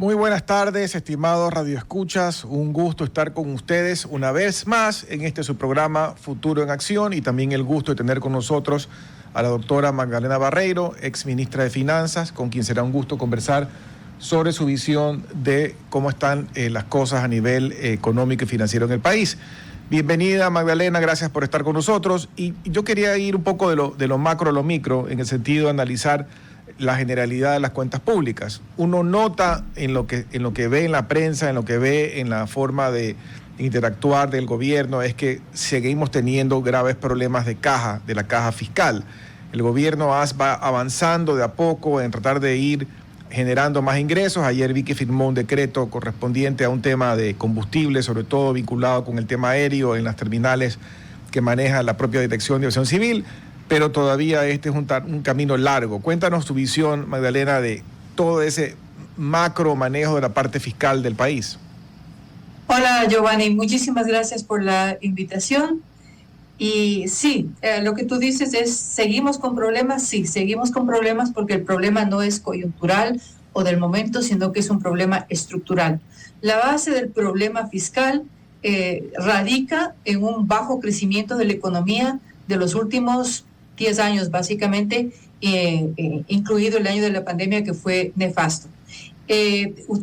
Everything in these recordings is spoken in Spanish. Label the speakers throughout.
Speaker 1: Muy buenas tardes, estimados radioescuchas. Un gusto estar con ustedes una vez más en este su programa Futuro en Acción, y también el gusto de tener con nosotros a la doctora Magdalena Barreiro, ex ministra de Finanzas, con quien será un gusto conversar sobre su visión de cómo están las cosas a nivel económico y financiero en el país. Bienvenida, Magdalena, gracias por estar con nosotros. Y yo quería ir un poco de lo macro a lo micro, en el sentido de analizar la generalidad de las cuentas públicas. Uno nota en lo que ve en la prensa, en lo que ve en la forma de interactuar del gobierno, es que seguimos teniendo graves problemas de la caja fiscal. El gobierno va avanzando de a poco en tratar de ir generando más ingresos. Ayer vi que firmó un decreto correspondiente a un tema de combustible, sobre todo vinculado con el tema aéreo en las terminales que maneja la propia Dirección de Aviación Civil, pero todavía este es un camino largo. Cuéntanos tu visión, Magdalena, de todo ese macro manejo de la parte fiscal del país.
Speaker 2: Hola, Giovanni, muchísimas gracias por la invitación. Y sí, lo que tú dices es, ¿seguimos con problemas? Sí, seguimos con problemas porque el problema no es coyuntural o del momento, sino que es un problema estructural. La base del problema fiscal radica en un bajo crecimiento de la economía de los últimos 10 años, básicamente, incluido el año de la pandemia, que fue nefasto.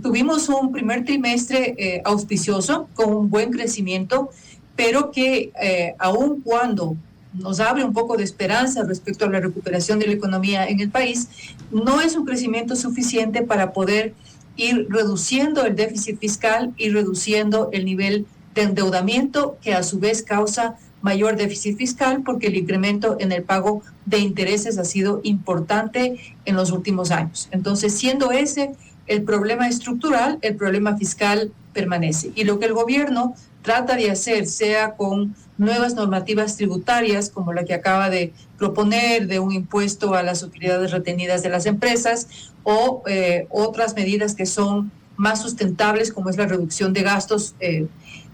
Speaker 2: Tuvimos un primer trimestre auspicioso, con un buen crecimiento, pero que aun cuando nos abre un poco de esperanza respecto a la recuperación de la economía en el país, no es un crecimiento suficiente para poder ir reduciendo el déficit fiscal y reduciendo el nivel de endeudamiento, que a su vez causa mayor déficit fiscal, porque el incremento en el pago de intereses ha sido importante en los últimos años. Entonces, siendo ese el problema estructural, el problema fiscal permanece. Y lo que el gobierno trata de hacer, sea con nuevas normativas tributarias, como la que acaba de proponer, de un impuesto a las utilidades retenidas de las empresas, o otras medidas que son más sustentables, como es la reducción de gastos,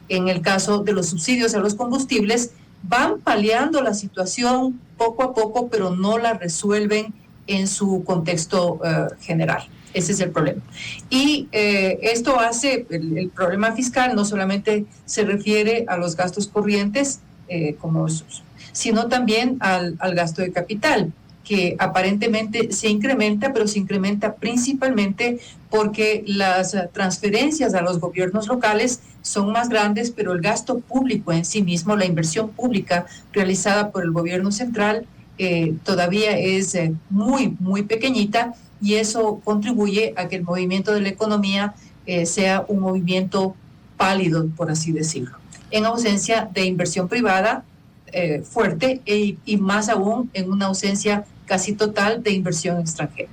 Speaker 2: en el caso de los subsidios a los combustibles, van paliando la situación poco a poco, pero no la resuelven en su contexto general. Ese es el problema. Y esto hace, el problema fiscal no solamente se refiere a los gastos corrientes, sino también al gasto de capital, que aparentemente se incrementa, pero se incrementa principalmente porque las transferencias a los gobiernos locales son más grandes, pero el gasto público en sí mismo, la inversión pública realizada por el gobierno central, todavía es muy, muy pequeñita, y eso contribuye a que el movimiento de la economía sea un movimiento pálido, por así decirlo, en ausencia de inversión privada fuerte y más aún en una ausencia casi total de inversión extranjera.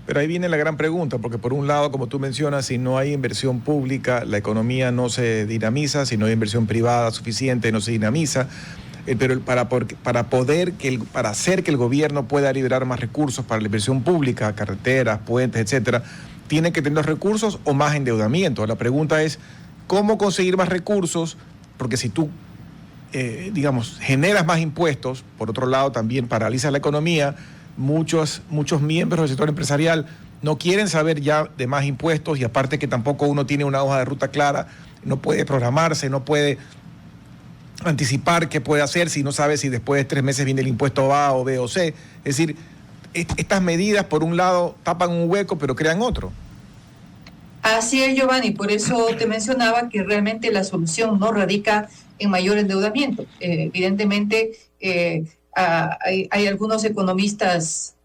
Speaker 1: Pero ahí viene la gran pregunta, porque por un lado, como tú mencionas, si no hay inversión pública, la economía no se dinamiza; si no hay inversión privada suficiente, no se dinamiza. Pero para hacer que el gobierno pueda liberar más recursos para la inversión pública, carreteras, puentes, etcétera, tiene que tener los recursos o más endeudamiento. La pregunta es, ¿cómo conseguir más recursos? Porque si tú generas más impuestos, por otro lado también paraliza la economía. Muchos miembros del sector empresarial no quieren saber ya de más impuestos, y aparte que tampoco uno tiene una hoja de ruta clara, no puede programarse, no puede anticipar qué puede hacer si no sabe si después de 3 meses viene el impuesto A o B o C. Es decir, estas medidas por un lado tapan un hueco pero crean otro.
Speaker 2: Así es, Giovanni, por eso te mencionaba que realmente la solución no radica en mayor endeudamiento. Evidentemente, hay algunos economistas,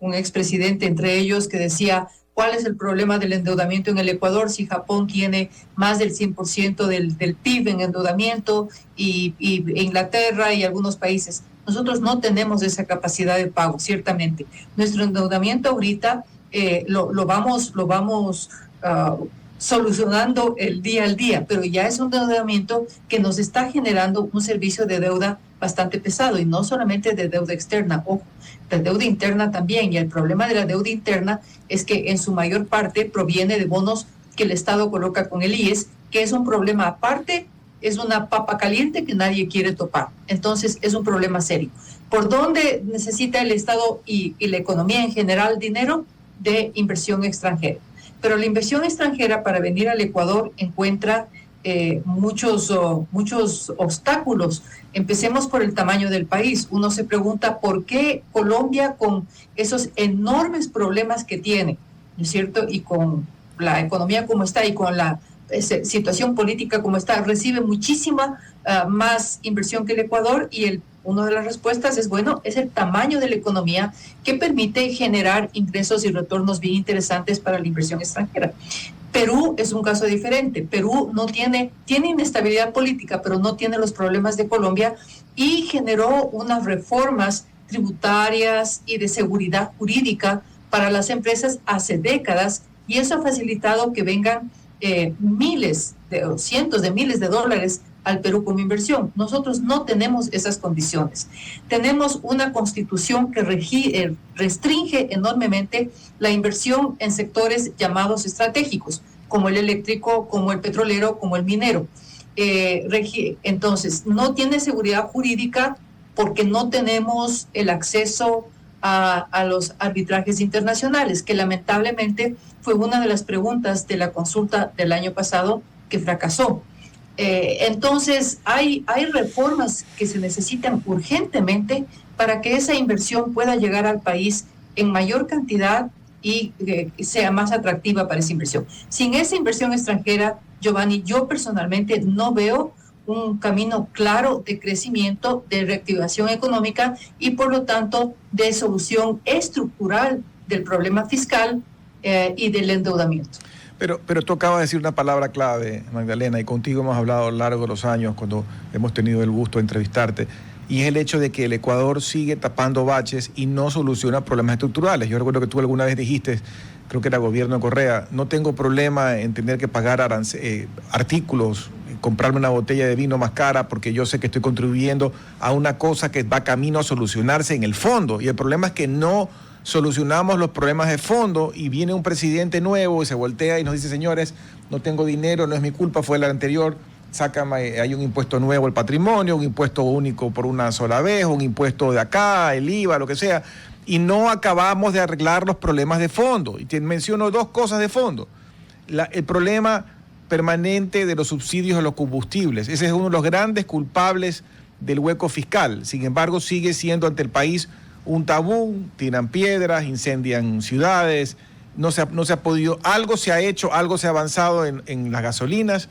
Speaker 2: un expresidente entre ellos, que decía: ¿cuál es el problema del endeudamiento en el Ecuador si Japón tiene más del 100% del PIB en endeudamiento, y Inglaterra y algunos países? Nosotros no tenemos esa capacidad de pago, ciertamente. Nuestro endeudamiento ahorita lo vamos solucionando el día al día, pero ya es un endeudamiento que nos está generando un servicio de deuda bastante pesado, y no solamente de deuda externa, ojo, de deuda interna también. Y el problema de la deuda interna es que en su mayor parte proviene de bonos que el Estado coloca con el IES, que es un problema aparte, es una papa caliente que nadie quiere topar. Entonces es un problema serio. ¿Por dónde necesita el Estado y la economía en general dinero? De inversión extranjera. Pero la inversión extranjera para venir al Ecuador encuentra muchos obstáculos. Empecemos por el tamaño del país. Uno se pregunta por qué Colombia, con esos enormes problemas que tiene, ¿no es cierto? Y con la economía como está y con la situación política como está, recibe muchísima más inversión que el Ecuador, y una de las respuestas es, bueno, es el tamaño de la economía que permite generar ingresos y retornos bien interesantes para la inversión extranjera. Perú es un caso diferente. Perú tiene inestabilidad política, pero no tiene los problemas de Colombia, y generó unas reformas tributarias y de seguridad jurídica para las empresas hace décadas, y eso ha facilitado que vengan cientos de miles de dólares al Perú como inversión. Nosotros no tenemos esas condiciones. Tenemos una constitución que restringe enormemente la inversión en sectores llamados estratégicos, como el eléctrico, como el petrolero, como el minero. Entonces, no tiene seguridad jurídica porque no tenemos el acceso a los arbitrajes internacionales, que lamentablemente fue una de las preguntas de la consulta del año pasado que fracasó. Entonces, hay reformas que se necesitan urgentemente para que esa inversión pueda llegar al país en mayor cantidad y sea más atractiva para esa inversión. Sin esa inversión extranjera, Giovanni, yo personalmente no veo un camino claro de crecimiento, de reactivación económica y, por lo tanto, de solución estructural del problema fiscal y del endeudamiento.
Speaker 1: Pero tú acabas de decir una palabra clave, Magdalena, y contigo hemos hablado a lo largo de los años cuando hemos tenido el gusto de entrevistarte, y es el hecho de que el Ecuador sigue tapando baches y no soluciona problemas estructurales. Yo recuerdo que tú alguna vez dijiste, creo que era gobierno de Correa, no tengo problema en tener que pagar artículos, comprarme una botella de vino más cara porque yo sé que estoy contribuyendo a una cosa que va camino a solucionarse en el fondo, y el problema es que no solucionamos los problemas de fondo, y viene un presidente nuevo y se voltea y nos dice, señores, no tengo dinero, no es mi culpa, fue el anterior, hay un impuesto nuevo al patrimonio, un impuesto único por una sola vez, un impuesto de acá, el IVA, lo que sea, y no acabamos de arreglar los problemas de fondo. Y te menciono dos cosas de fondo. El problema permanente de los subsidios a los combustibles, ese es uno de los grandes culpables del hueco fiscal. Sin embargo, sigue siendo ante el país un tabú, tiran piedras, incendian ciudades, no se ha podido, algo se ha hecho, algo se ha avanzado en las gasolinas,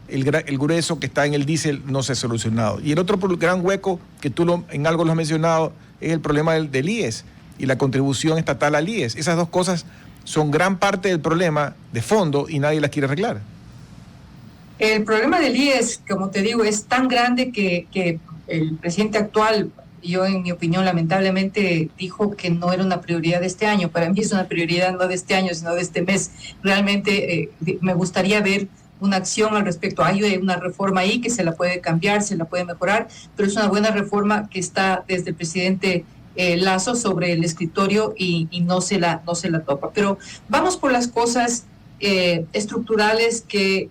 Speaker 1: el grueso que está en el diésel no se ha solucionado. Y el otro gran hueco, que tú en algo lo has mencionado, es el problema del IES y la contribución estatal al IES. Esas dos cosas son gran parte del problema de fondo y nadie las quiere arreglar.
Speaker 2: El problema del IES, como te digo, es tan grande que el presidente actual, yo en mi opinión lamentablemente, dijo que no era una prioridad de este año. Para mí es una prioridad no de este año, sino de este mes. Realmente me gustaría ver una acción al respecto. Hay una reforma ahí que se la puede cambiar, se la puede mejorar, pero es una buena reforma que está desde el presidente Lasso sobre el escritorio y no se la topa. Pero vamos por las cosas estructurales que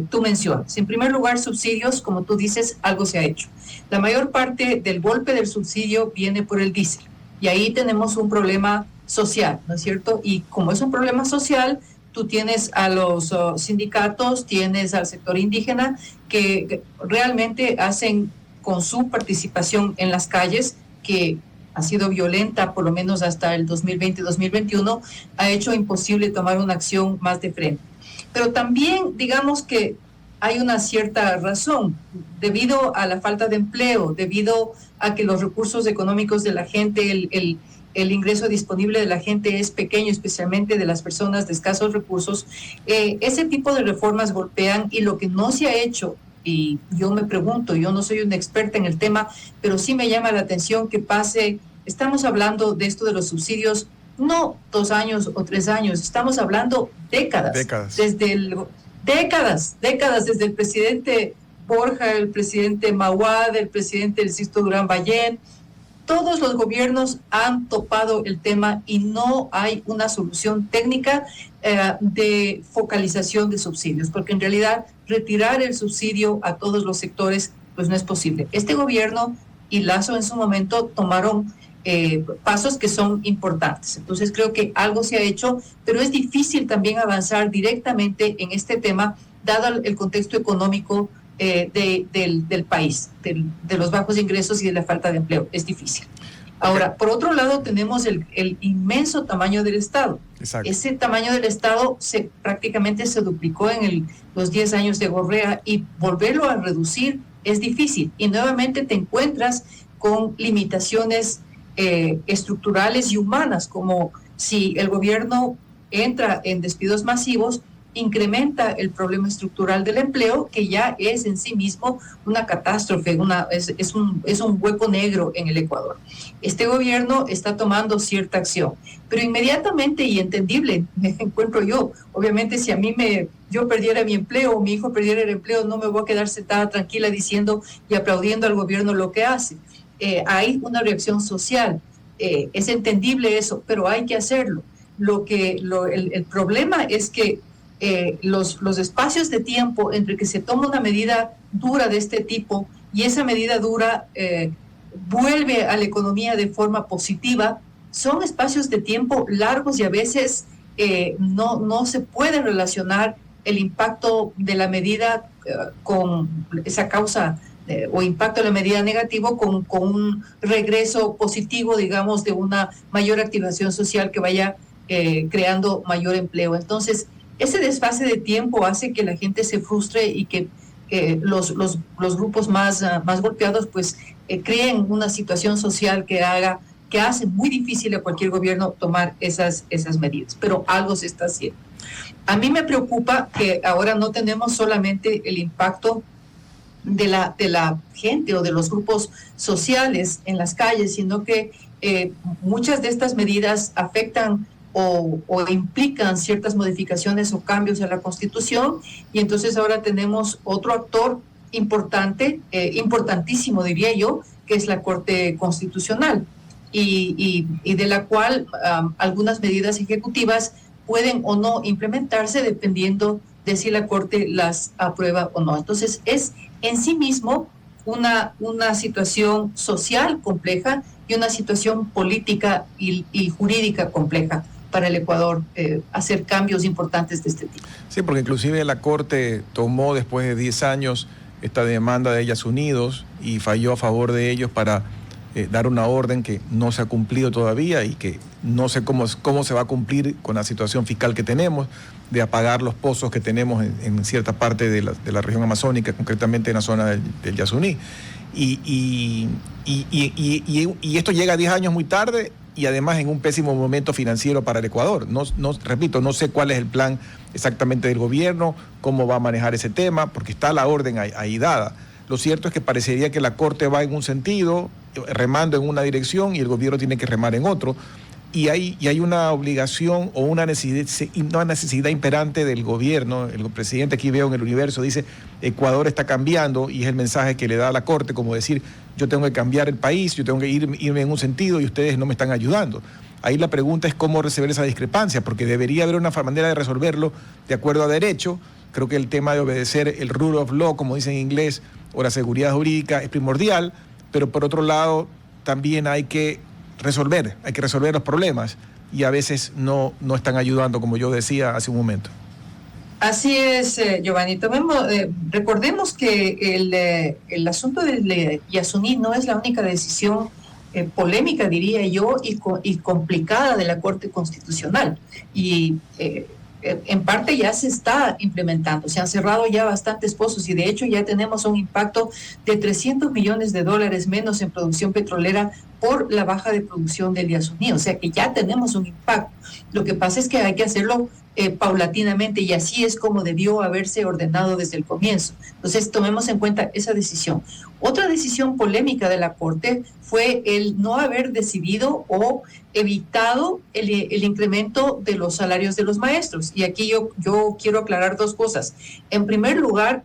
Speaker 2: tú mencionas. En primer lugar, subsidios, como tú dices, algo se ha hecho. La mayor parte del golpe del subsidio viene por el diésel, y ahí tenemos un problema social, ¿no es cierto? Y como es un problema social, tú tienes a los sindicatos, tienes al sector indígena que realmente hacen, con su participación en las calles, que ha sido violenta por lo menos hasta el 2020-2021, ha hecho imposible tomar una acción más de frente. Pero también digamos que hay una cierta razón, debido a la falta de empleo, debido a que los recursos económicos de la gente, el ingreso disponible de la gente es pequeño, especialmente de las personas de escasos recursos. Ese tipo de reformas golpean, y lo que no se ha hecho, y yo me pregunto, yo no soy una experta en el tema, pero sí me llama la atención que estamos hablando de esto de los subsidios, no 2 años o 3 años, estamos hablando décadas. Décadas, desde el presidente Borja, el presidente Mauad, el presidente El Sisto Durán Ballén. Todos los gobiernos han topado el tema y no hay una solución técnica de focalización de subsidios, porque en realidad retirar el subsidio a todos los sectores pues no es posible. Este gobierno y Lasso en su momento tomaron pasos que son importantes. Entonces creo que algo se ha hecho, pero es difícil también avanzar directamente en este tema, dado el contexto económico del país, de los bajos ingresos y de la falta de empleo. Es difícil. Ahora, por otro lado, tenemos el inmenso tamaño del Estado.
Speaker 1: Exacto.
Speaker 2: Ese tamaño del Estado prácticamente se duplicó en los 10 años de Correa, y volverlo a reducir es difícil. Y nuevamente te encuentras con limitaciones estructurales y humanas, como si el gobierno entra en despidos masivos, incrementa el problema estructural del empleo, que ya es en sí mismo una catástrofe, es un hueco negro en el Ecuador. Este gobierno está tomando cierta acción, pero inmediatamente y entendible me encuentro yo. Obviamente, si yo perdiera mi empleo o mi hijo perdiera el empleo, no me voy a quedar sentada tranquila diciendo y aplaudiendo al gobierno lo que hace. Hay una reacción social, es entendible eso, pero hay que hacerlo. El problema es que los espacios de tiempo entre que se toma una medida dura de este tipo y esa medida dura vuelve a la economía de forma positiva, son espacios de tiempo largos, y a veces no se puede relacionar el impacto de la medida con esa causa o impacto de la medida negativo con un regreso positivo, digamos, de una mayor activación social que vaya creando mayor empleo. Entonces, ese desfase de tiempo hace que la gente se frustre y que los grupos más golpeados pues creen una situación social que hace muy difícil a cualquier gobierno tomar esas medidas, pero algo se está haciendo. A mí me preocupa que ahora no tenemos solamente el impacto de la gente o de los grupos sociales en las calles, sino que muchas de estas medidas afectan o implican ciertas modificaciones o cambios a la Constitución, y entonces ahora tenemos otro actor importante, importantísimo diría yo, que es la Corte Constitucional, y de la cual algunas medidas ejecutivas pueden o no implementarse dependiendo de si la Corte las aprueba o no. Entonces es en sí mismo una situación social compleja y una situación política y jurídica compleja para el Ecuador, hacer cambios importantes de este tipo.
Speaker 1: Sí, porque inclusive la Corte tomó después de 10 años esta demanda de Ellas Unidos y falló a favor de ellos para dar una orden que no se ha cumplido todavía y que no sé cómo se va a cumplir con la situación fiscal que tenemos, de apagar los pozos que tenemos en cierta parte de la región amazónica, concretamente en la zona del Yasuní. Y esto llega a 10 años muy tarde, y además en un pésimo momento financiero para el Ecuador. Repito, no sé cuál es el plan exactamente del gobierno, cómo va a manejar ese tema, porque está la orden ahí dada. Lo cierto es que parecería que la Corte va en un sentido, remando en una dirección, y el gobierno tiene que remar en otro. Y hay una obligación o una necesidad imperante del gobierno. El presidente, aquí veo en El Universo, dice: Ecuador está cambiando, y es el mensaje que le da a la Corte, como decir, yo tengo que cambiar el país, yo tengo que irme en un sentido y ustedes no me están ayudando. Ahí la pregunta es cómo resolver esa discrepancia, porque debería haber una manera de resolverlo de acuerdo a derecho. Creo que el tema de obedecer el rule of law, como dicen en inglés, o la seguridad jurídica es primordial, pero por otro lado también hay que resolver los problemas, y a veces no están ayudando, como yo decía hace un momento.
Speaker 2: Así es, Giovanni. Recordemos que el asunto del Yasuní no es la única decisión polémica, diría yo, y complicada de la Corte Constitucional. Y en parte ya se está implementando. Se han cerrado ya bastantes pozos, y de hecho ya tenemos un impacto de $300 millones menos en producción petrolera por la baja de producción del Yasuní. O sea que ya tenemos un impacto. Lo que pasa es que hay que hacerlo paulatinamente, y así es como debió haberse ordenado desde el comienzo. Entonces tomemos en cuenta esa decisión. Otra decisión polémica de la Corte fue el no haber decidido o evitado el incremento de los salarios de los maestros. Y aquí yo quiero aclarar dos cosas. En primer lugar,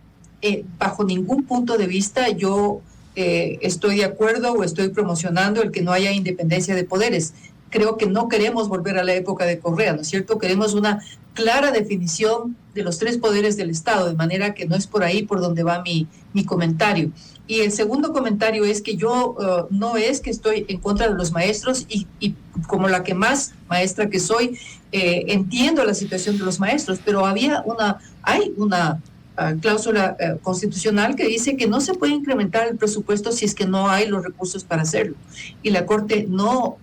Speaker 2: bajo ningún punto de vista yo estoy de acuerdo o estoy promocionando el que no haya independencia de poderes. Creo que no queremos volver a la época de Correa, ¿no es cierto? Queremos una clara definición de los tres poderes del Estado, de manera que no es por ahí por donde va mi comentario. Y el segundo comentario es que yo no es que estoy en contra de los maestros y como la que más maestra que soy, entiendo la situación de los maestros, pero hay una cláusula constitucional que dice que no se puede incrementar el presupuesto si es que no hay los recursos para hacerlo. Y la Corte no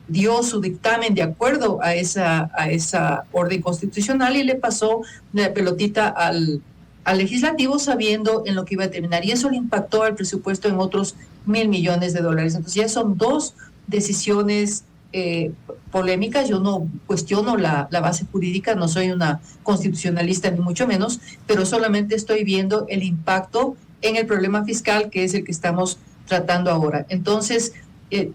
Speaker 2: dio su dictamen de acuerdo a esa orden constitucional y le pasó la pelotita al legislativo sabiendo en lo que iba a terminar. Y eso le impactó al presupuesto en otros $1,000 millones. Entonces ya son dos decisiones polémicas. Yo no cuestiono la base jurídica, no soy una constitucionalista ni mucho menos, pero solamente estoy viendo el impacto en el problema fiscal que es el que estamos tratando ahora. Entonces,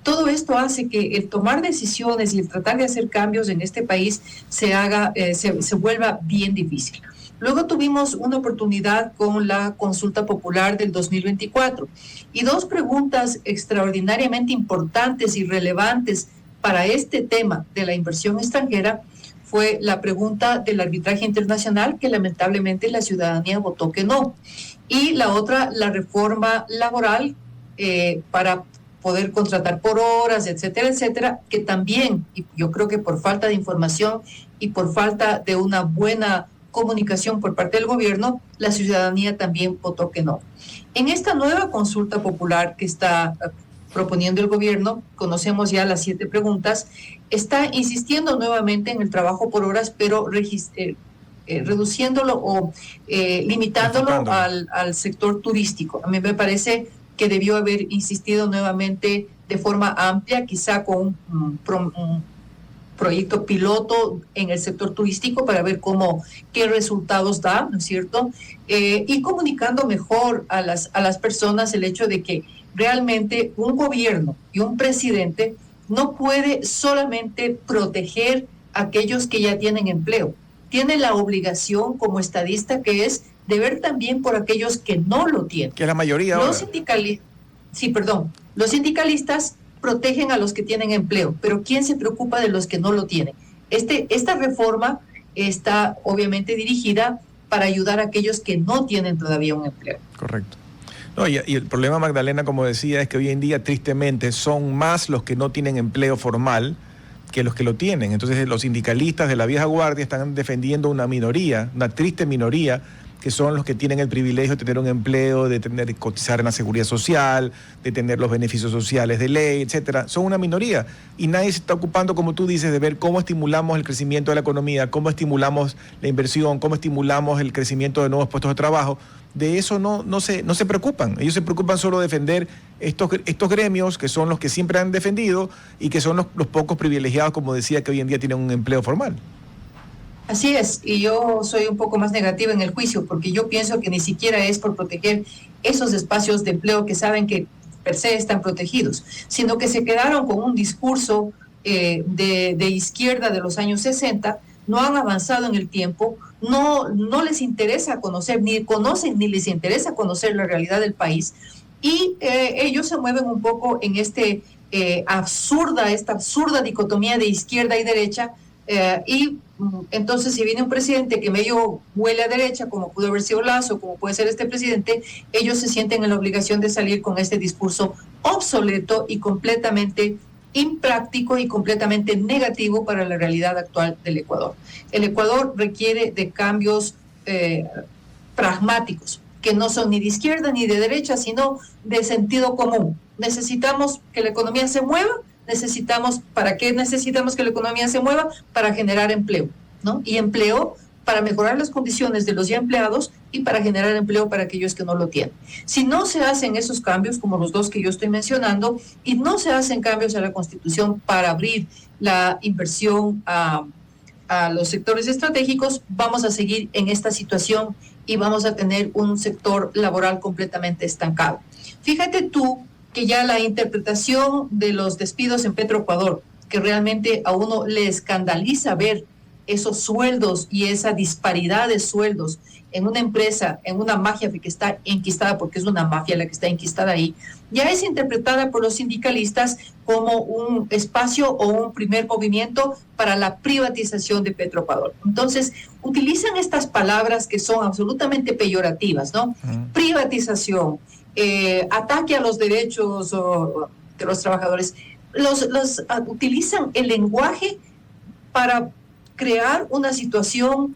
Speaker 2: todo esto hace que el tomar decisiones y el tratar de hacer cambios en este país se vuelva bien difícil. Luego tuvimos una oportunidad con la consulta popular del 2024 y dos preguntas extraordinariamente importantes y relevantes para este tema de la inversión extranjera fue la pregunta del arbitraje internacional, que lamentablemente la ciudadanía votó que no, y la otra, la reforma laboral para poder contratar por horas, etcétera, etcétera, que también, y yo creo que por falta de información y por falta de una buena comunicación por parte del gobierno, la ciudadanía también votó que no. En esta nueva consulta popular que está proponiendo el gobierno, conocemos ya las 7 preguntas, está insistiendo nuevamente en el trabajo por horas, pero reduciéndolo o limitándolo al sector turístico. A mí me parece que debió haber insistido nuevamente de forma amplia, quizá con un proyecto piloto en el sector turístico para ver qué resultados da, ¿no es cierto? Y comunicando mejor a las personas el hecho de que realmente un gobierno y un presidente no puede solamente proteger a aquellos que ya tienen empleo. Tiene la obligación como estadista que es de ver también por aquellos que no lo tienen.
Speaker 1: Que es la mayoría ahora.
Speaker 2: Los sindicalistas protegen a los que tienen empleo, pero ¿quién se preocupa de los que no lo tienen? Esta reforma está obviamente dirigida para ayudar a aquellos que no tienen todavía un empleo.
Speaker 1: Correcto. No, y el problema, Magdalena, como decía, es que hoy en día, tristemente, son más los que no tienen empleo formal que los que lo tienen. Entonces, los sindicalistas de la vieja guardia están defendiendo una minoría, una triste minoría, que son los que tienen el privilegio de tener un empleo, de cotizar en la seguridad social, de tener los beneficios sociales de ley, etcétera. Son una minoría y nadie se está ocupando, como tú dices, de ver cómo estimulamos el crecimiento de la economía, cómo estimulamos la inversión, cómo estimulamos el crecimiento de nuevos puestos de trabajo. De eso no se preocupan. Ellos se preocupan solo de defender estos gremios que son los que siempre han defendido y que son los pocos privilegiados, como decía, que hoy en día tienen un empleo formal.
Speaker 2: Así es, y yo soy un poco más negativa en el juicio, porque yo pienso que ni siquiera es por proteger esos espacios de empleo que saben que per se están protegidos, sino que se quedaron con un discurso de izquierda de los años 60, no han avanzado en el tiempo, no les interesa conocer, ni conocen ni les interesa conocer la realidad del país, y ellos se mueven un poco en esta absurda dicotomía de izquierda y derecha, y entonces si viene un presidente que medio huele a derecha, como pudo haber sido Lazo, como puede ser este presidente, ellos se sienten en la obligación de salir con este discurso obsoleto y completamente impráctico y completamente negativo para la realidad actual del Ecuador. El Ecuador requiere de cambios pragmáticos, que no son ni de izquierda ni de derecha, sino de sentido común. Necesitamos que la economía se mueva. ¿Para qué necesitamos que la economía se mueva? Para generar empleo, ¿no? Y empleo para mejorar las condiciones de los ya empleados y para generar empleo para aquellos que no lo tienen. Si no se hacen esos cambios, como los dos que yo estoy mencionando, y no se hacen cambios a la Constitución para abrir la inversión a los sectores estratégicos, vamos a seguir en esta situación y vamos a tener un sector laboral completamente estancado. Fíjate tú que ya la interpretación de los despidos en Petroecuador, que realmente a uno le escandaliza ver esos sueldos y esa disparidad de sueldos en una empresa, en una mafia que está enquistada, porque es una mafia la que está enquistada ahí, ya es interpretada por los sindicalistas como un espacio o un primer movimiento para la privatización de Petroecuador. Entonces, utilizan estas palabras que son absolutamente peyorativas, ¿no? Privatización, ataque a los derechos de los trabajadores. Utilizan el lenguaje para crear una situación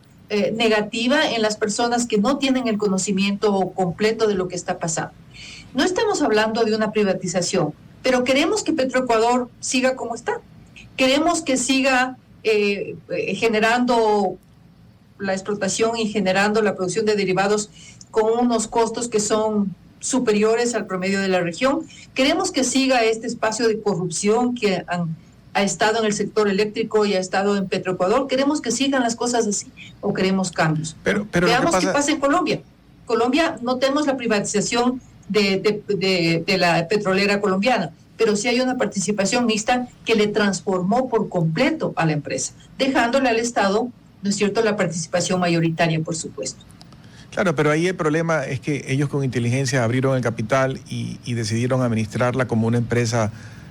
Speaker 2: negativa en las personas que no tienen el conocimiento completo de lo que está pasando. No estamos hablando de una privatización, pero queremos que Petroecuador siga como está. Queremos que siga generando la explotación y generando la producción de derivados con unos costos que son superiores al promedio de la región. Queremos que siga este espacio de corrupción que ha estado en el sector eléctrico y ha estado en Petroecuador. Queremos que sigan las cosas así o queremos cambios.
Speaker 1: Pero
Speaker 2: veamos qué pasa en Colombia. Colombia, no tenemos la privatización de la petrolera colombiana, pero sí hay una participación mixta que le transformó por completo a la empresa, dejándole al Estado, ¿no es cierto?, la participación mayoritaria, por supuesto.
Speaker 1: Claro, pero ahí el problema es que ellos con inteligencia abrieron el capital y decidieron administrarla como una empresa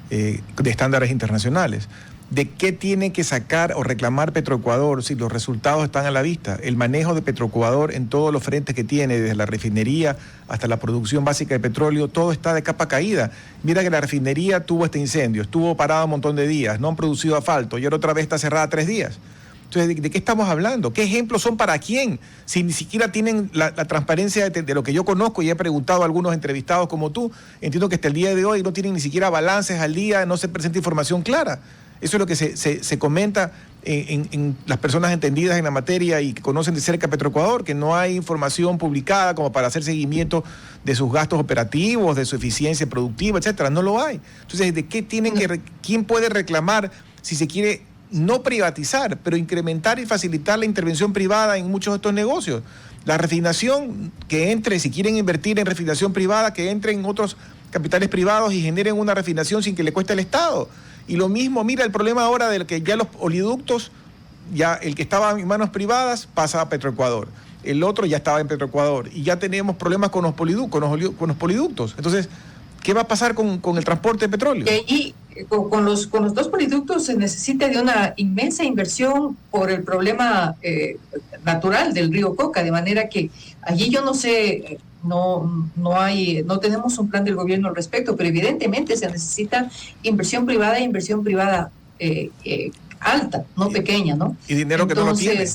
Speaker 1: de estándares internacionales. ¿De qué tiene que sacar o reclamar Petroecuador si los resultados están a la vista? El manejo de Petroecuador en todos los frentes que tiene, desde la refinería hasta la producción básica de petróleo, todo está de capa caída. Mira que la refinería tuvo este incendio, estuvo parada un montón de días, no han producido asfalto y ahora otra vez está cerrada 3 días. Entonces, ¿de qué estamos hablando? ¿Qué ejemplos son para quién? Si ni siquiera tienen la transparencia de lo que yo conozco y he preguntado a algunos entrevistados como tú, entiendo que hasta el día de hoy no tienen ni siquiera balances al día, no se presenta información clara. Eso es lo que se comenta en las personas entendidas en la materia y que conocen de cerca Petroecuador, que no hay información publicada como para hacer seguimiento de sus gastos operativos, de su eficiencia productiva, etcétera. No lo hay. Entonces, ¿de qué quién puede reclamar si se quiere no privatizar, pero incrementar y facilitar la intervención privada en muchos de estos negocios? La refinación, que entre, si quieren invertir en refinación privada, que entren otros capitales privados y generen una refinación sin que le cueste al Estado. Y lo mismo, mira el problema ahora del que ya los oleoductos, ya el que estaba en manos privadas pasa a Petroecuador, el otro ya estaba en Petroecuador y ya tenemos problemas con los poliductos. Entonces, ¿qué va a pasar con el transporte de petróleo?
Speaker 2: Y con los dos poliductos se necesita de una inmensa inversión por el problema natural del río Coca, de manera que allí yo no sé, no tenemos un plan del gobierno al respecto, pero evidentemente se necesita inversión privada alta, no pequeña, ¿no?
Speaker 1: Y dinero que entonces, no lo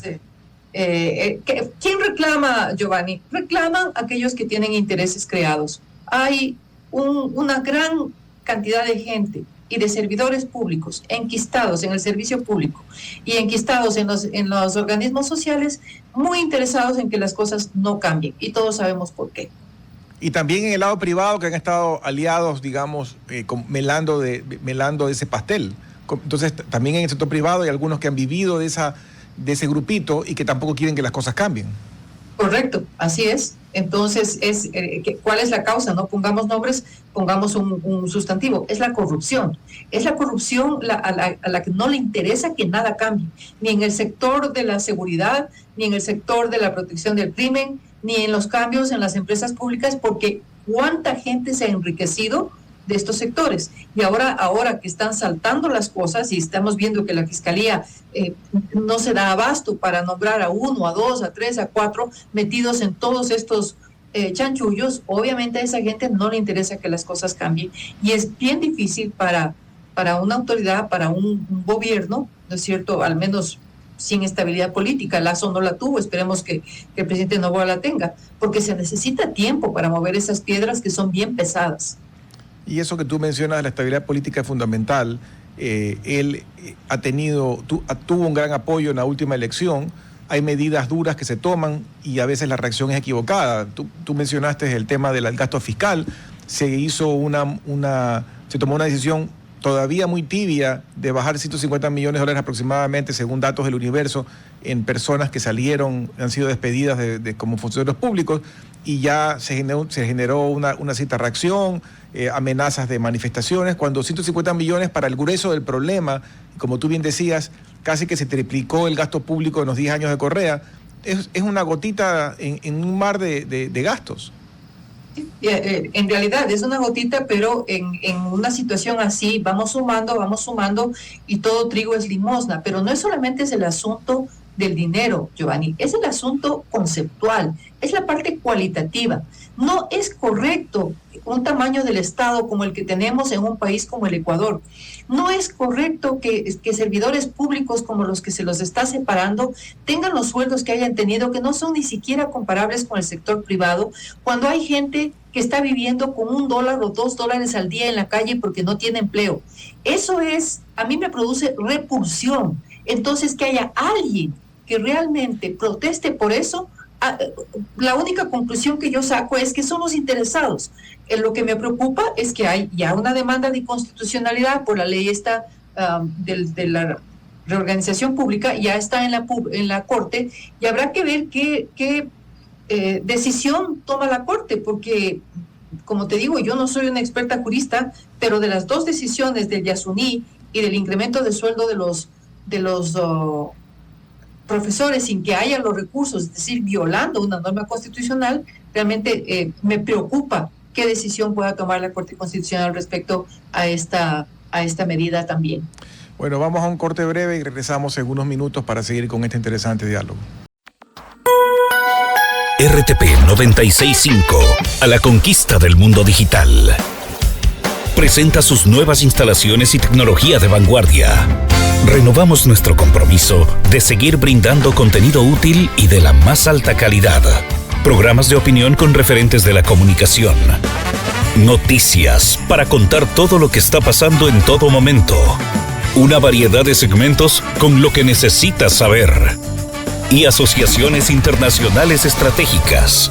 Speaker 2: tiene. ¿Quién reclama, Giovanni? Reclaman aquellos que tienen intereses creados. Hay una gran cantidad de gente y de servidores públicos enquistados en el servicio público y enquistados en los organismos sociales muy interesados en que las cosas no cambien, y todos sabemos por qué.
Speaker 1: Y también en el lado privado, que han estado aliados, digamos, melando de ese pastel. Entonces, también en el sector privado hay algunos que han vivido de ese grupito y que tampoco quieren que las cosas cambien.
Speaker 2: Correcto, así es. Entonces, ¿cuál es la causa? No pongamos nombres, pongamos un sustantivo. Es la corrupción. Es la corrupción a la que no le interesa que nada cambie, ni en el sector de la seguridad, ni en el sector de la protección del crimen, ni en los cambios en las empresas públicas, porque cuánta gente se ha enriquecido de estos sectores. Y ahora que están saltando las cosas y estamos viendo que la Fiscalía no se da abasto para nombrar a 1, a 2, a 3, a 4 metidos en todos estos chanchullos, obviamente a esa gente no le interesa que las cosas cambien, y es bien difícil para una autoridad, para un gobierno, ¿no es cierto?, al menos sin estabilidad política. Lazo no la tuvo, esperemos que el presidente Noboa la tenga, porque se necesita tiempo para mover esas piedras que son bien pesadas.
Speaker 1: Y eso que tú mencionas de la estabilidad política es fundamental. Él tuvo un gran apoyo en la última elección. Hay medidas duras que se toman y a veces la reacción es equivocada. Tú mencionaste el tema del gasto fiscal. Se tomó una decisión todavía muy tibia de bajar $150 millones aproximadamente, según datos del Universo, en personas que han sido despedidas como funcionarios públicos, y ya se generó una cierta reacción, amenazas de manifestaciones, cuando 150 millones para el grueso del problema, como tú bien decías, casi que se triplicó el gasto público en los 10 años de Correa. Es una gotita en un mar de gastos.
Speaker 2: En realidad es una gotita, pero en una situación así vamos sumando y todo trigo es limosna. Pero no es solamente es el asunto del dinero, Giovanni, es el asunto conceptual, es la parte cualitativa. No es correcto un tamaño del Estado como el que tenemos en un país como el Ecuador. No es correcto que servidores públicos como los que se los está separando tengan los sueldos que hayan tenido, que no son ni siquiera comparables con el sector privado, cuando hay gente que está viviendo con $1 o $2 al día en la calle porque no tiene empleo. Eso a mí me produce repulsión. Entonces, que haya alguien que realmente proteste por eso, la única conclusión que yo saco es que son los interesados. Lo que me preocupa es que hay ya una demanda de inconstitucionalidad por la ley esta de la reorganización pública, ya está en la Corte, y habrá que ver qué decisión toma la Corte, porque, como te digo, yo no soy una experta jurista, pero de las dos decisiones del Yasuní y del incremento de sueldo de los profesores sin que haya los recursos, es decir, violando una norma constitucional, realmente me preocupa qué decisión pueda tomar la Corte Constitucional respecto a esta medida también.
Speaker 1: Bueno, vamos a un corte breve y regresamos en unos minutos para seguir con este interesante diálogo.
Speaker 3: RTP 96.5, a la conquista del mundo digital. Presenta sus nuevas instalaciones y tecnología de vanguardia. Renovamos nuestro compromiso de seguir brindando contenido útil y de la más alta calidad. Programas de opinión con referentes de la comunicación. Noticias para contar todo lo que está pasando en todo momento. Una variedad de segmentos con lo que necesitas saber. Y asociaciones internacionales estratégicas.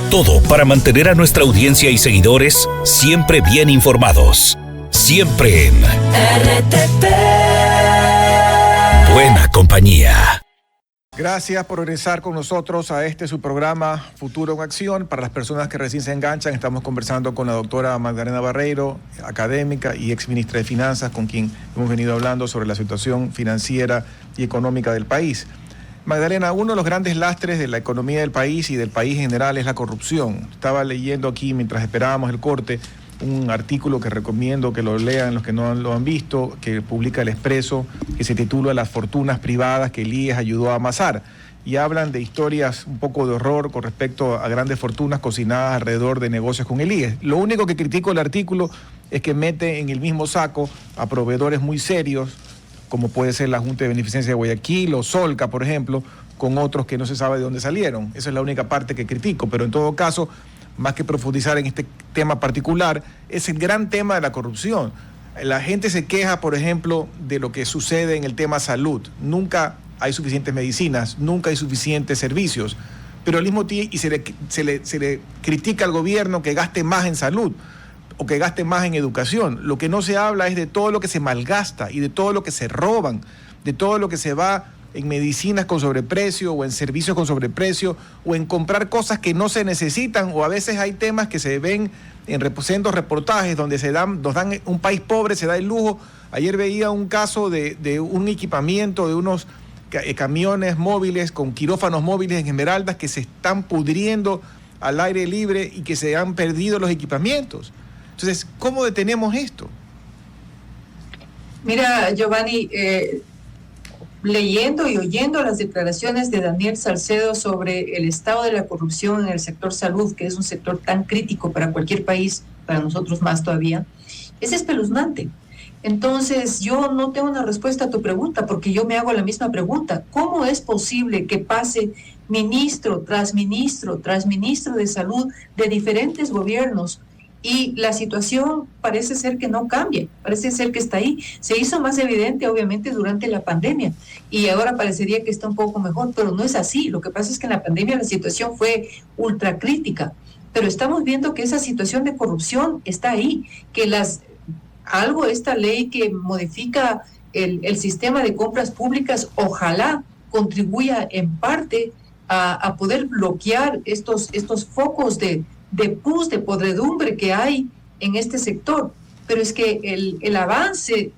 Speaker 3: Todo para mantener a nuestra audiencia y seguidores siempre bien informados. Siempre en RTP. Buena compañía.
Speaker 1: Gracias por regresar con nosotros a su programa Futuro en Acción. Para las personas que recién se enganchan, estamos conversando con la doctora Magdalena Barreiro, académica y exministra de Finanzas, con quien hemos venido hablando sobre la situación financiera y económica del país. Magdalena, uno de los grandes lastres de la economía del país y del país en general es la corrupción. Estaba leyendo aquí, mientras esperábamos el corte, un artículo que recomiendo que lo lean los que no lo han visto, que publica El Expreso, que se titula Las fortunas privadas que el IES ayudó a amasar. Y hablan de historias un poco de horror con respecto a grandes fortunas cocinadas alrededor de negocios con el IES. Lo único que critico el artículo es que mete en el mismo saco a proveedores muy serios, como puede ser la Junta de Beneficencia de Guayaquil o Solca, por ejemplo, con otros que no se sabe de dónde salieron. Esa es la única parte que critico, pero en todo caso, más que profundizar en este tema particular, es el gran tema de la corrupción. La gente se queja, por ejemplo, de lo que sucede en el tema salud. Nunca hay suficientes medicinas, nunca hay suficientes servicios, pero al mismo tiempo se le critica al gobierno que gaste más en salud o que gaste más en educación. Lo que no se habla es de todo lo que se malgasta y de todo lo que se roban, de todo lo que se va en medicinas con sobreprecio o en servicios con sobreprecio o en comprar cosas que no se necesitan, o a veces hay temas que se ven en reportajes donde un país pobre se da el lujo. Ayer veía un caso de un equipamiento de unos camiones móviles con quirófanos móviles en Esmeraldas que se están pudriendo al aire libre y que se han perdido los equipamientos. Entonces, ¿cómo detenemos esto?
Speaker 2: Mira, Giovanni, leyendo y oyendo las declaraciones de Daniel Salcedo sobre el estado de la corrupción en el sector salud, que es un sector tan crítico para cualquier país, para nosotros más todavía, es espeluznante. Entonces, yo no tengo una respuesta a tu pregunta, porque yo me hago la misma pregunta. ¿Cómo es posible que pase ministro tras ministro tras ministro de salud de diferentes gobiernos y la situación parece ser que no cambia, parece ser que está ahí? Se hizo más evidente, obviamente, durante la pandemia y ahora parecería que está un poco mejor, pero no es así. Lo que pasa es que en la pandemia la situación fue ultra crítica, pero estamos viendo que esa situación de corrupción está ahí, que esta ley que modifica el sistema de compras públicas, ojalá contribuya en parte a poder bloquear estos focos de pus, de podredumbre que hay en este sector. Pero es que el avance,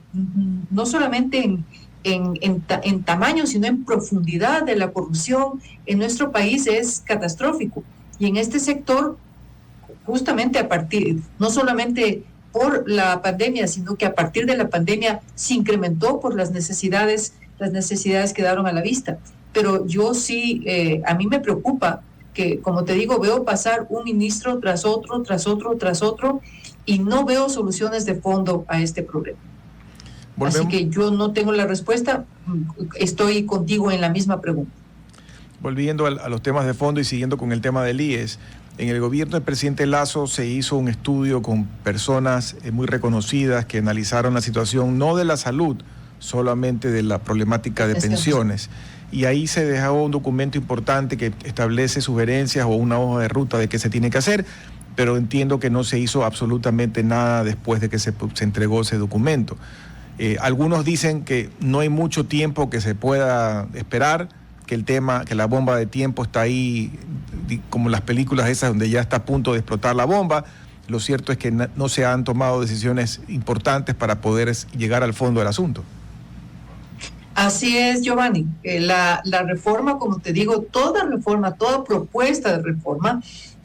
Speaker 2: no solamente en tamaño, sino en profundidad de la corrupción en nuestro país es catastrófico. Y en este sector, justamente no solamente por la pandemia, sino que a partir de la pandemia se incrementó por las necesidades quedaron a la vista. Pero yo sí, a mí me preocupa que, como te digo, veo pasar un ministro tras otro, y no veo soluciones de fondo a este problema. Así que yo no tengo la respuesta, estoy contigo en la misma pregunta.
Speaker 1: Volviendo a los temas de fondo y siguiendo con el tema del IES, en el gobierno del presidente Lasso se hizo un estudio con personas muy reconocidas que analizaron la situación no de la salud, solamente de la problemática de pensiones. Y ahí se dejó un documento importante que establece sugerencias o una hoja de ruta de qué se tiene que hacer, pero entiendo que no se hizo absolutamente nada después de que se entregó ese documento. Algunos dicen que no hay mucho tiempo que se pueda esperar, que la bomba de tiempo está ahí, como las películas esas donde ya está a punto de explotar la bomba. Lo cierto es que no se han tomado decisiones importantes para poder llegar al fondo del asunto.
Speaker 2: Así es, Giovanni. La reforma, como te digo, toda propuesta de reforma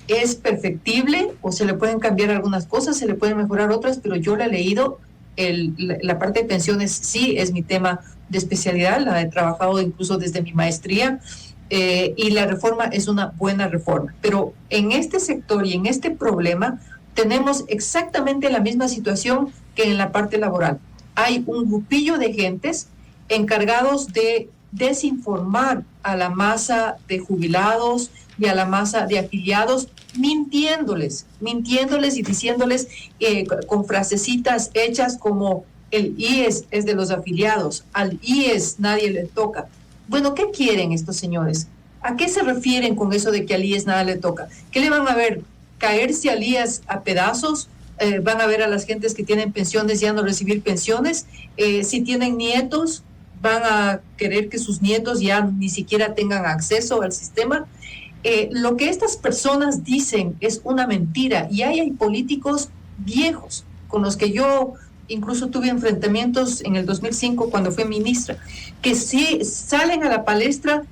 Speaker 2: es perfectible, o se le pueden cambiar algunas cosas, se le pueden mejorar otras, pero yo la he leído. La parte de pensiones sí es mi tema de especialidad, la he trabajado incluso desde mi maestría, y la reforma es una buena reforma. Pero en este sector y en este problema tenemos exactamente la misma situación que en la parte laboral. Hay un grupillo de gentes encargados de desinformar a la masa de jubilados y a la masa de afiliados, mintiéndoles y diciéndoles con frasecitas hechas como el IES es de los afiliados, al IES nadie le toca. Bueno, ¿qué quieren estos señores? ¿A qué se refieren con eso de que al IES nada le toca? ¿Qué le van a ver? ¿Caerse al IES a pedazos? ¿Van a ver a las gentes que tienen pensiones ya no recibir pensiones? Si tienen nietos, ¿van a querer que sus nietos ya ni siquiera tengan acceso al sistema? Lo que estas personas dicen es una mentira, y hay políticos viejos con los que yo incluso tuve enfrentamientos en el 2005 cuando fui ministra, que sí salen a la palestra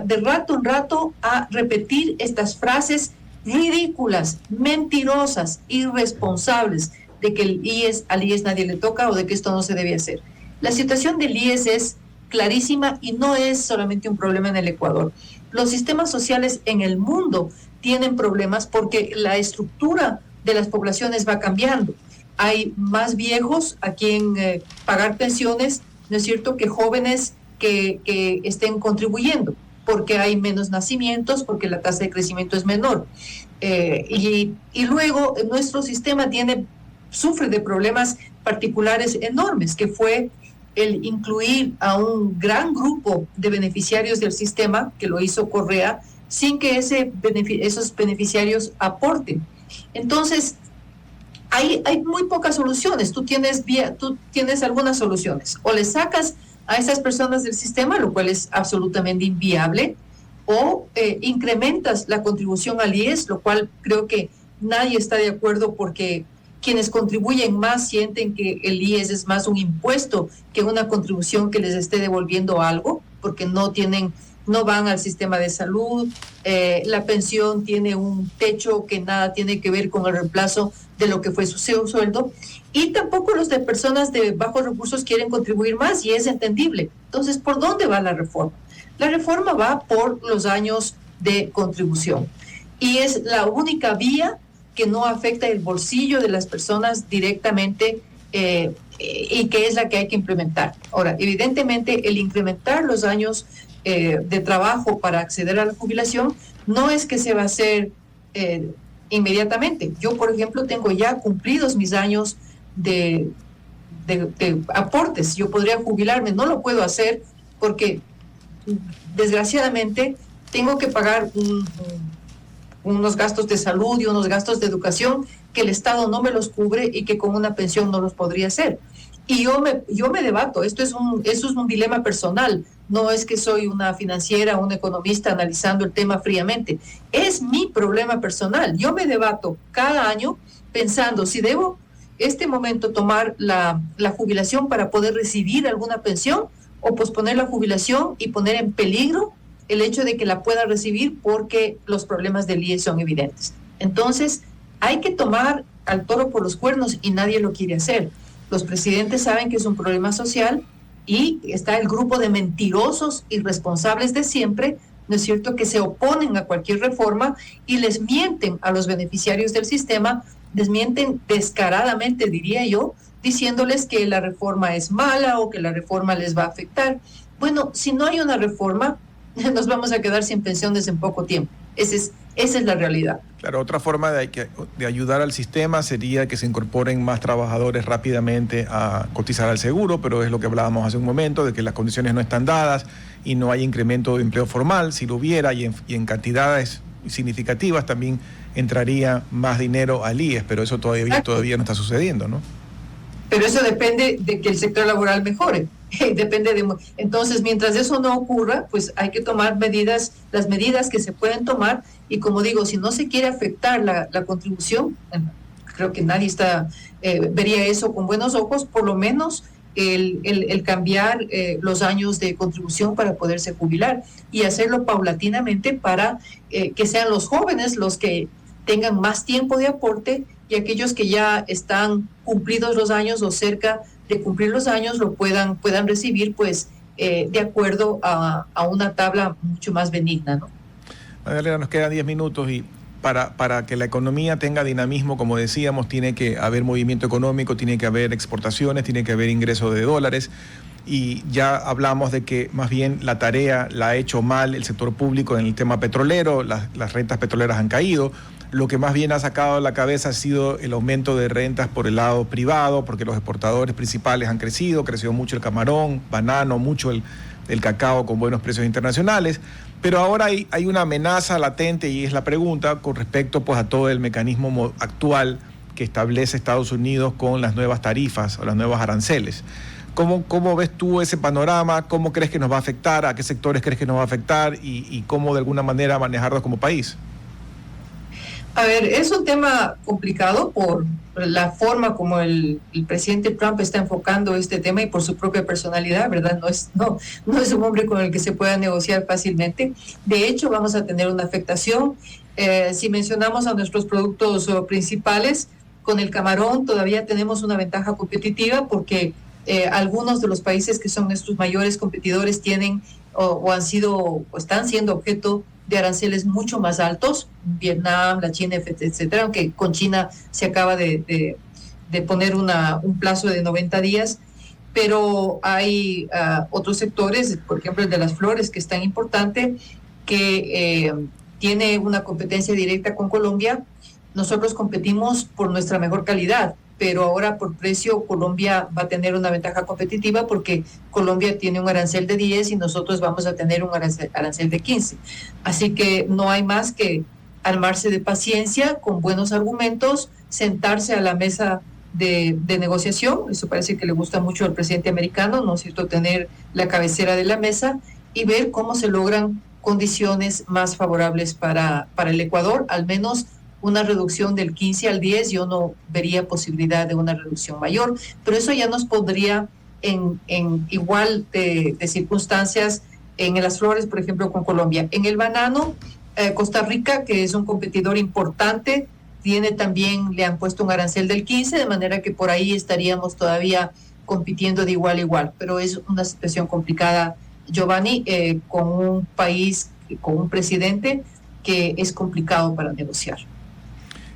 Speaker 2: de rato en rato a repetir estas frases ridículas, mentirosas, irresponsables, de que al IES nadie le toca o de que esto no se debe hacer. La situación del IES es clarísima y no es solamente un problema en el Ecuador. Los sistemas sociales en el mundo tienen problemas porque la estructura de las poblaciones va cambiando. Hay más viejos a quien pagar pensiones, ¿no es cierto?, que jóvenes que estén contribuyendo, porque hay menos nacimientos, porque la tasa de crecimiento es menor. Y luego nuestro sistema sufre de problemas particulares enormes, que fue el incluir a un gran grupo de beneficiarios del sistema, que lo hizo Correa, sin que esos beneficiarios aporten. Entonces, hay muy pocas soluciones. Tú tienes algunas soluciones. O le sacas a esas personas del sistema, lo cual es absolutamente inviable, o incrementas la contribución al IES, lo cual creo que nadie está de acuerdo, porque quienes contribuyen más sienten que el IES es más un impuesto que una contribución que les esté devolviendo algo, porque no van al sistema de salud, la pensión tiene un techo que nada tiene que ver con el reemplazo de lo que fue su sueldo, y tampoco los de personas de bajos recursos quieren contribuir más, y es entendible. Entonces, ¿por dónde va la reforma? La reforma va por los años de contribución, y es la única vía que no afecta el bolsillo de las personas directamente, y que es la que hay que implementar. Ahora, evidentemente, el incrementar los años de trabajo para acceder a la jubilación no es que se va a hacer inmediatamente. Yo, por ejemplo, tengo ya cumplidos mis años de aportes. Yo podría jubilarme, no lo puedo hacer porque, desgraciadamente, tengo que pagar unos gastos de salud y unos gastos de educación que el Estado no me los cubre y que con una pensión no los podría hacer. Y yo me debato, eso es un dilema personal, no es que soy una financiera, una economista analizando el tema fríamente, es mi problema personal. Yo me debato cada año pensando si debo tomar la jubilación para poder recibir alguna pensión, o posponer la jubilación y poner en peligro el hecho de que la pueda recibir porque los problemas del IES son evidentes. Entonces, hay que tomar al toro por los cuernos y nadie lo quiere hacer. Los presidentes saben que es un problema social y está el grupo de mentirosos irresponsables de siempre, ¿no es cierto?, que se oponen a cualquier reforma y les mienten a los beneficiarios del sistema, les mienten descaradamente, diría yo, diciéndoles que la reforma es mala o que la reforma les va a afectar. Bueno, si no hay una reforma, nos vamos a quedar sin pensiones en poco tiempo. Esa es la realidad.
Speaker 1: Claro, otra forma de ayudar al sistema sería que se incorporen más trabajadores rápidamente a cotizar al seguro, pero es lo que hablábamos hace un momento, de que las condiciones no están dadas y no hay incremento de empleo formal. Si lo hubiera y en cantidades significativas también entraría más dinero al IES, pero eso todavía no está sucediendo, ¿no?
Speaker 2: Pero eso depende de que el sector laboral mejore. Entonces, mientras eso no ocurra, pues hay que tomar las medidas que se pueden tomar, y como digo, si no se quiere afectar la contribución, creo que nadie vería eso con buenos ojos, por lo menos el cambiar los años de contribución para poderse jubilar y hacerlo paulatinamente para que sean los jóvenes los que tengan más tiempo de aporte, y aquellos que ya están cumplidos los años o cerca de cumplir los años lo puedan recibir, pues de acuerdo a una tabla mucho más benigna, ¿no?
Speaker 1: Magdalena, nos quedan 10 minutos y para que la economía tenga dinamismo, como decíamos, tiene que haber movimiento económico, tiene que haber exportaciones, tiene que haber ingreso de dólares, y ya hablamos de que más bien la tarea la ha hecho mal el sector público en el tema petrolero, las rentas petroleras han caído. Lo que más bien ha sacado a la cabeza ha sido el aumento de rentas por el lado privado, porque los exportadores principales han crecido, creció mucho el camarón, banano, mucho el cacao con buenos precios internacionales, pero ahora hay una amenaza latente, y es la pregunta con respecto pues a todo el mecanismo actual que establece Estados Unidos con las nuevas tarifas o las nuevas aranceles. ¿Cómo ves tú ese panorama? ¿Cómo crees que nos va a afectar? ¿A qué sectores crees que nos va a afectar? ¿Y cómo de alguna manera manejarlos como país?
Speaker 2: A ver, es un tema complicado por la forma como el presidente Trump está enfocando este tema y por su propia personalidad, ¿verdad? No es un hombre con el que se pueda negociar fácilmente. De hecho, vamos a tener una afectación. Si mencionamos a nuestros productos principales, con el camarón todavía tenemos una ventaja competitiva porque algunos de los países que son nuestros mayores competidores tienen o han sido o están siendo objeto de aranceles mucho más altos, Vietnam, la China, etcétera, aunque con China se acaba de poner un plazo de 90 días, pero hay otros sectores, por ejemplo el de las flores, que es tan importante, que tiene una competencia directa con Colombia. Nosotros competimos por nuestra mejor calidad, pero ahora por precio Colombia va a tener una ventaja competitiva porque Colombia tiene un arancel de 10 y nosotros vamos a tener un arancel de 15. Así que no hay más que armarse de paciencia, con buenos argumentos, sentarse a la mesa de negociación. Eso parece que le gusta mucho al presidente americano, ¿no es cierto?, tener la cabecera de la mesa y ver cómo se logran condiciones más favorables para el Ecuador, al menos una reducción del 15 al 10, yo no vería posibilidad de una reducción mayor, pero eso ya nos pondría en igual de circunstancias en las flores, por ejemplo, con Colombia. En el banano, Costa Rica, que es un competidor importante, le han puesto un arancel del 15, de manera que por ahí estaríamos todavía compitiendo de igual a igual, pero es una situación complicada, Giovanni, con un país, con un presidente que es complicado para negociar.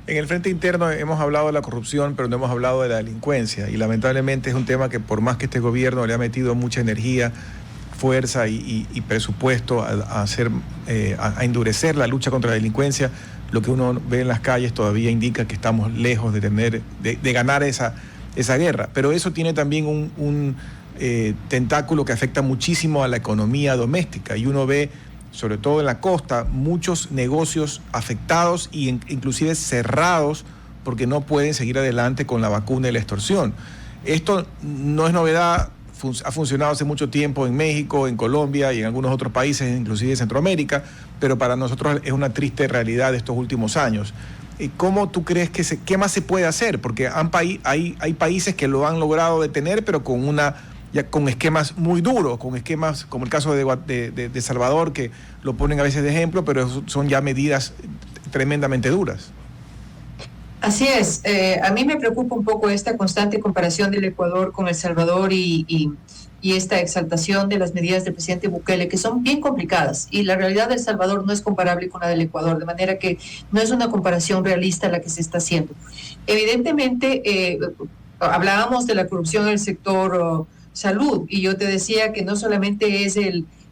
Speaker 1: En el frente interno hemos hablado de la corrupción, pero no hemos hablado de la delincuencia, y lamentablemente es un tema que por más que este gobierno le ha metido mucha energía, fuerza y presupuesto a endurecer la lucha contra la delincuencia, lo que uno ve en las calles todavía indica que estamos lejos de ganar esa guerra. Pero eso tiene también un tentáculo que afecta muchísimo a la economía doméstica, y uno ve, sobre todo en la costa, muchos negocios afectados e inclusive cerrados porque no pueden seguir adelante con la vacuna y la extorsión. Esto no es novedad, ha funcionado hace mucho tiempo en México, en Colombia y en algunos otros países, inclusive en Centroamérica, pero para nosotros es una triste realidad de estos últimos años. ¿Cómo tú crees qué más se puede hacer? Porque hay países que lo han logrado detener, pero con una ya con esquemas muy duros, con esquemas como el caso de Salvador, que lo ponen a veces de ejemplo, pero son ya medidas tremendamente duras.
Speaker 2: Así es. A mí me preocupa un poco esta constante comparación del Ecuador con El Salvador y esta exaltación de las medidas del presidente Bukele, que son bien complicadas. Y la realidad de El Salvador no es comparable con la del Ecuador, de manera que no es una comparación realista la que se está haciendo. Evidentemente, hablábamos de la corrupción en el sector salud, y yo te decía que no solamente es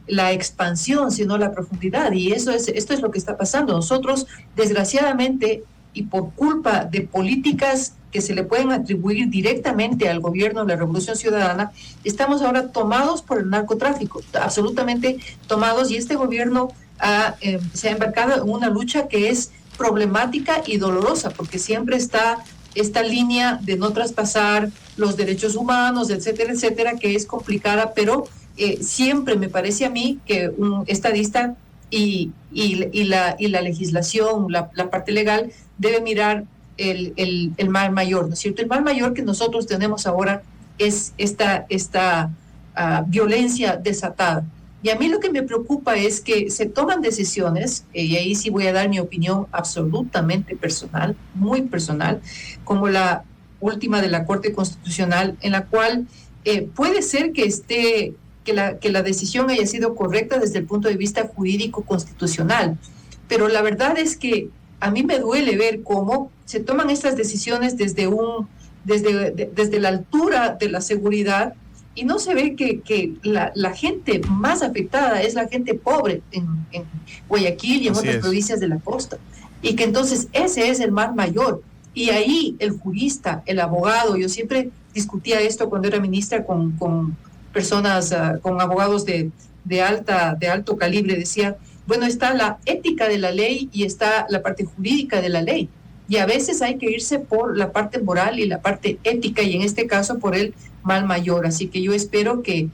Speaker 2: la expansión, sino la profundidad, y esto es lo que está pasando. Nosotros, desgraciadamente, y por culpa de políticas que se le pueden atribuir directamente al gobierno de la Revolución Ciudadana, estamos ahora tomados por el narcotráfico, absolutamente tomados, y este gobierno se ha embarcado en una lucha que es problemática y dolorosa, porque siempre está esta línea de no traspasar los derechos humanos, etcétera, etcétera, que es complicada, pero siempre me parece a mí que un estadista y la legislación, la parte legal, debe mirar el mal mayor, ¿no es cierto? El mal mayor que nosotros tenemos ahora es esta violencia desatada. Y a mí lo que me preocupa es que se toman decisiones, y ahí sí voy a dar mi opinión absolutamente personal, muy personal, como la última de la Corte Constitucional, en la cual puede ser que la decisión haya sido correcta desde el punto de vista jurídico constitucional, pero la verdad es que a mí me duele ver cómo se toman estas decisiones desde la altura de la seguridad, y no se ve que la gente más afectada es la gente pobre en Guayaquil y en otras provincias de la costa, y que entonces ese es el mal mayor. Y ahí el jurista, el abogado, yo siempre discutía esto cuando era ministra con personas, con abogados de alto calibre, decía, bueno, está la ética de la ley y está la parte jurídica de la ley, y a veces hay que irse por la parte moral y la parte ética, y en este caso por el mal mayor. Así que yo espero que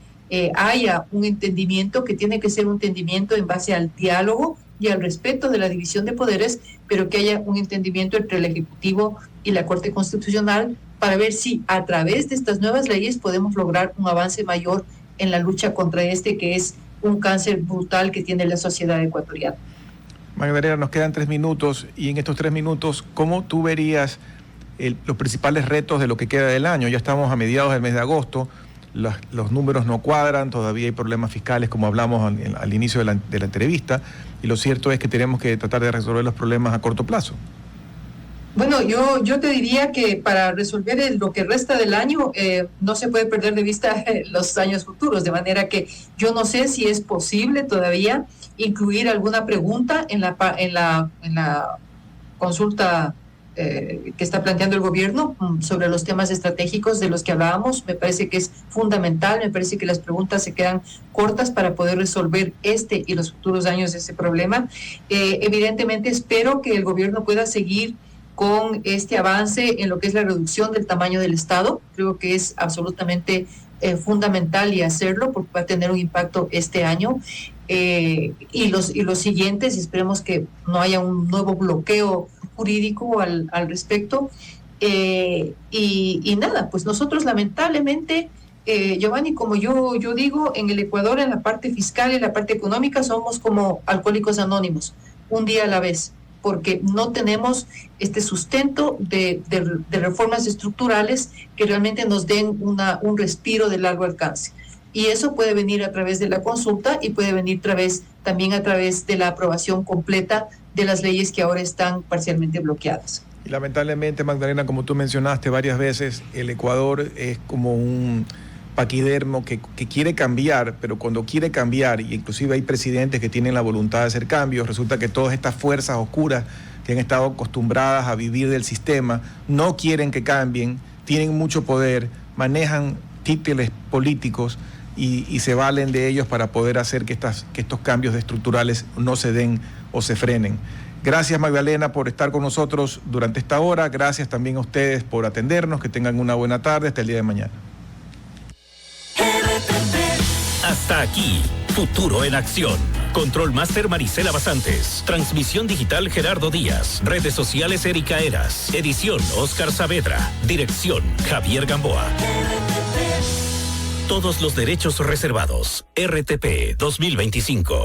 Speaker 2: haya un entendimiento, que tiene que ser un entendimiento en base al diálogo y al respeto de la división de poderes, pero que haya un entendimiento entre el Ejecutivo y la Corte Constitucional para ver si a través de estas nuevas leyes podemos lograr un avance mayor en la lucha contra que es un cáncer brutal que tiene la sociedad ecuatoriana.
Speaker 1: Magdalena, nos quedan 3 minutos, y en estos 3 minutos, ¿cómo tú verías los principales retos de lo que queda del año? Ya estamos a mediados del mes de agosto, los números no cuadran, todavía hay problemas fiscales, como hablamos al inicio de la entrevista, y lo cierto es que tenemos que tratar de resolver los problemas a corto plazo.
Speaker 2: Bueno, yo te diría que para resolver lo que resta del año no se puede perder de vista los años futuros, de manera que yo no sé si es posible todavía incluir alguna pregunta en la consulta que está planteando el gobierno sobre los temas estratégicos de los que hablábamos. Me parece que es fundamental, me parece que las preguntas se quedan cortas para poder resolver este y los futuros años de ese problema. Evidentemente espero que el gobierno pueda seguir con este avance en lo que es la reducción del tamaño del Estado. Creo que es absolutamente fundamental y hacerlo, porque va a tener un impacto este año y los siguientes, y esperemos que no haya un nuevo bloqueo jurídico al respecto. Y nada, pues nosotros lamentablemente, Giovanni, como yo digo, en el Ecuador, en la parte fiscal y la parte económica, somos como alcohólicos anónimos, un día a la vez, porque no tenemos este sustento de reformas estructurales que realmente nos den un respiro de largo alcance. Y eso puede venir a través de la consulta y puede venir también a través de la aprobación completa de las leyes que ahora están parcialmente bloqueadas.
Speaker 1: Y lamentablemente, Magdalena, como tú mencionaste varias veces, el Ecuador es como un paquidermo que quiere cambiar, pero cuando quiere cambiar, y inclusive hay presidentes que tienen la voluntad de hacer cambios, resulta que todas estas fuerzas oscuras que han estado acostumbradas a vivir del sistema no quieren que cambien, tienen mucho poder, manejan títulos políticos y se valen de ellos para poder hacer que estos cambios estructurales no se den o se frenen. Gracias, Magdalena, por estar con nosotros durante esta hora. Gracias también a ustedes por atendernos. Que tengan una buena tarde. Hasta el día de mañana.
Speaker 3: Hasta aquí, Futuro en Acción. Control Master Marisela Basantes. Transmisión digital Gerardo Díaz. Redes sociales Erika Eras. Edición Oscar Saavedra. Dirección Javier Gamboa. Todos los derechos reservados. RTP 2025.